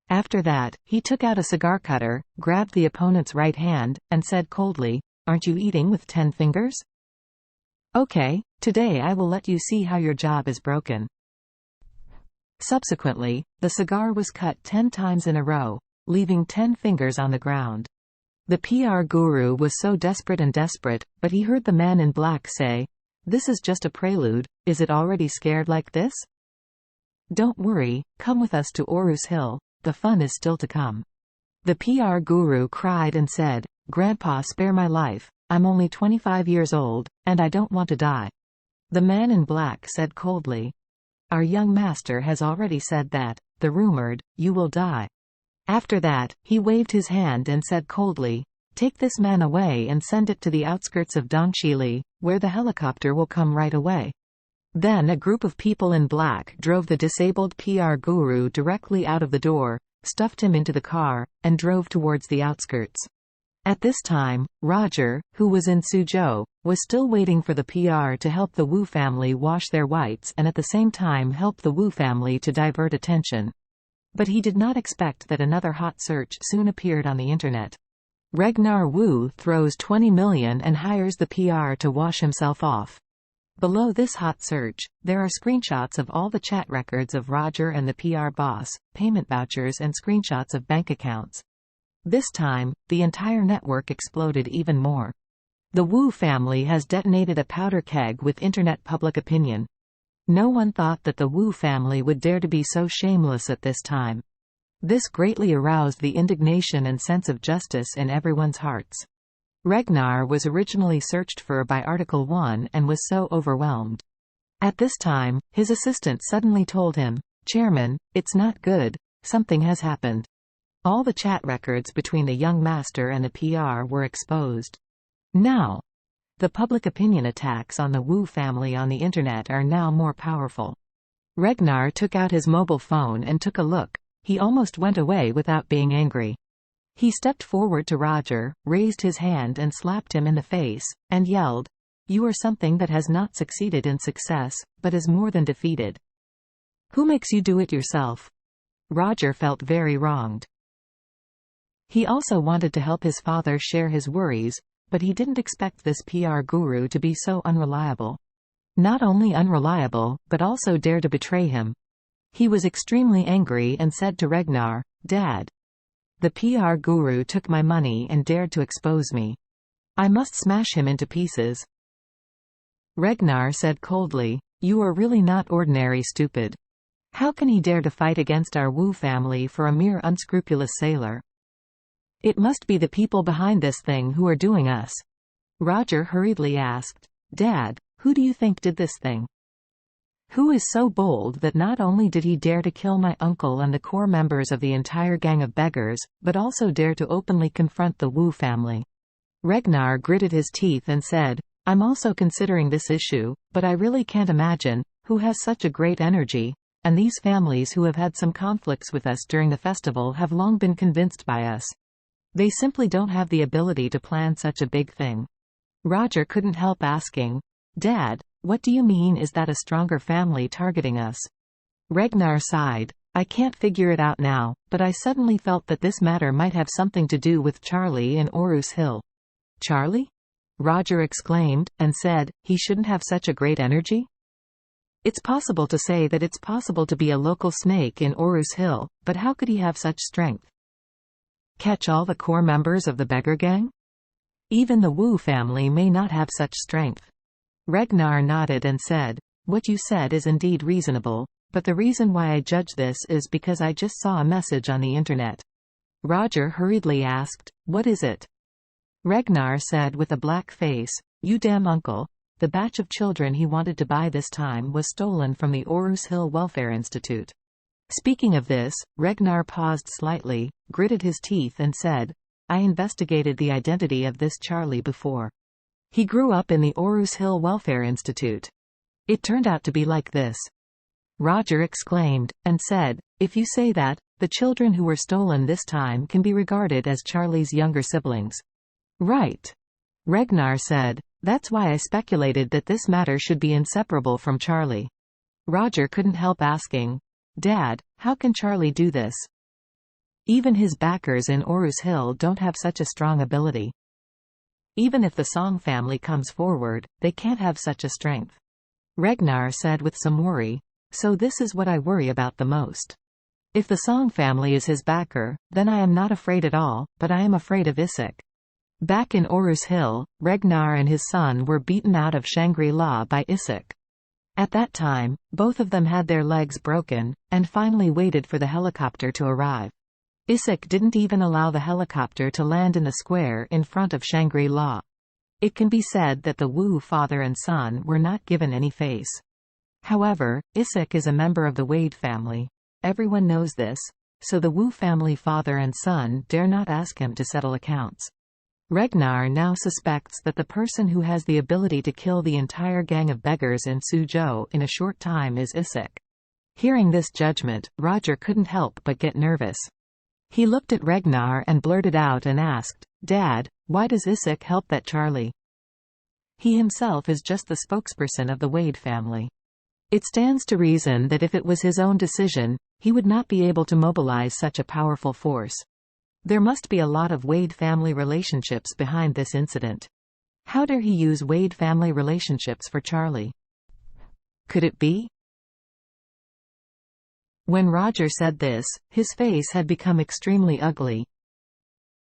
After that, he took out a cigar cutter, grabbed the opponent's right hand, and said coldly, "Aren't you eating with 10 fingers? Okay, today I will let you see how your job is broken." Subsequently, the cigar was cut 10 times in a row, leaving 10 fingers on the ground. The PR guru was so desperate, but he heard the man in black say, "This is just a prelude, is it already scared like this? Don't worry, come with us to Orus Hill, the fun is still to come." The PR guru cried and said, "Grandpa, spare my life, I'm only 25 years old, and I don't want to die." The man in black said coldly, "Our young master has already said that, the rumored, you will die." After that, he waved his hand and said coldly, "Take this man away and send it to the outskirts of Donchili, where the helicopter will come right away." Then a group of people in black drove the disabled PR guru directly out of the door, stuffed him into the car, and drove towards the outskirts. At this time, Roger, who was in Suzhou, was still waiting for the PR to help the Wu family wash their whites and at the same time help the Wu family to divert attention. But he did not expect that another hot search soon appeared on the internet. Ragnar Wu throws 20 million and hires the PR to wash himself off. Below this hot search, there are screenshots of all the chat records of Roger and the PR boss, payment vouchers and screenshots of bank accounts. This time, the entire network exploded even more. The Wu family has detonated a powder keg with internet public opinion. No one thought that the Wu family would dare to be so shameless at this time. This greatly aroused the indignation and sense of justice in everyone's hearts. Ragnar was originally searched for by Article 1 and was so overwhelmed. At this time, his assistant suddenly told him, "Chairman, it's not good, something has happened." All the chat records between the young master and the PR were exposed. Now, the public opinion attacks on the Wu family on the internet are now more powerful. Ragnar took out his mobile phone and took a look. He almost went away without being angry. He stepped forward to Roger, raised his hand and slapped him in the face, and yelled, "You are something that has not succeeded in success, but is more than defeated. Who makes you do it yourself?" Roger felt very wronged. He also wanted to help his father share his worries, but he didn't expect this PR guru to be so unreliable. Not only unreliable, but also dare to betray him. He was extremely angry and said to Ragnar, "Dad, the PR guru took my money and dared to expose me. I must smash him into pieces." Ragnar said coldly, "You are really not ordinary stupid. How can he dare to fight against our Wu family for a mere unscrupulous sailor? It must be the people behind this thing who are doing us." Roger hurriedly asked, "Dad, who do you think did this thing? Who is so bold that not only did he dare to kill my uncle and the core members of the entire gang of beggars, but also dare to openly confront the Wu family?" Ragnar gritted his teeth and said, "I'm also considering this issue, but I really can't imagine who has such a great energy, and these families who have had some conflicts with us during the festival have long been convinced by us. They simply don't have the ability to plan such a big thing." Roger couldn't help asking, "Dad, what do you mean, is that a stronger family targeting us?" Ragnar sighed, "I can't figure it out now, but I suddenly felt that this matter might have something to do with Charlie in Orus Hill." "Charlie?" Roger exclaimed, and said, "He shouldn't have such a great energy?" It's possible to say that it's possible to be a local snake in Orus Hill, but how could he have such strength? Catch all the core members of the beggar gang? Even the Wu family may not have such strength. Ragnar nodded and said, "What you said is indeed reasonable, but the reason why I judge this is because I just saw a message on the internet." Roger hurriedly asked, "What is it?" Ragnar said with a black face, "You damn uncle. The batch of children he wanted to buy this time was stolen from the Orus Hill Welfare Institute." Speaking of this, Ragnar paused slightly, gritted his teeth and said, "I investigated the identity of this Charlie before. He grew up in the Orus Hill Welfare Institute. It turned out to be like this." Roger exclaimed, and said, "If you say that, the children who were stolen this time can be regarded as Charlie's younger siblings." "Right." Ragnar said, "That's why I speculated that this matter should be inseparable from Charlie." Roger couldn't help asking, "Dad, how can Charlie do this?" Even his backers in Orus Hill don't have such a strong ability. Even if the Song family comes forward, they can't have such a strength. Ragnar said with some worry. So this is what I worry about the most. If the Song family is his backer, then I am not afraid at all, but I am afraid of Isik. Back in Orus Hill, Ragnar and his son were beaten out of Shangri-La by Isik. At that time, both of them had their legs broken, and finally waited for the helicopter to arrive. Isik didn't even allow the helicopter to land in the square in front of Shangri-La. It can be said that the Wu father and son were not given any face. However, Isik is a member of the Wade family. Everyone knows this, so the Wu family father and son dare not ask him to settle accounts. Ragnar now suspects that the person who has the ability to kill the entire gang of beggars in Suzhou in a short time is Isik. Hearing this judgment, Roger couldn't help but get nervous. He looked at Ragnar and blurted out and asked, "Dad, why does Isik help that Charlie? He himself is just the spokesperson of the Wade family. It stands to reason that if it was his own decision, he would not be able to mobilize such a powerful force. There must be a lot of Wade family relationships behind this incident. How dare he use Wade family relationships for Charlie? Could it be?" When Roger said this, his face had become extremely ugly.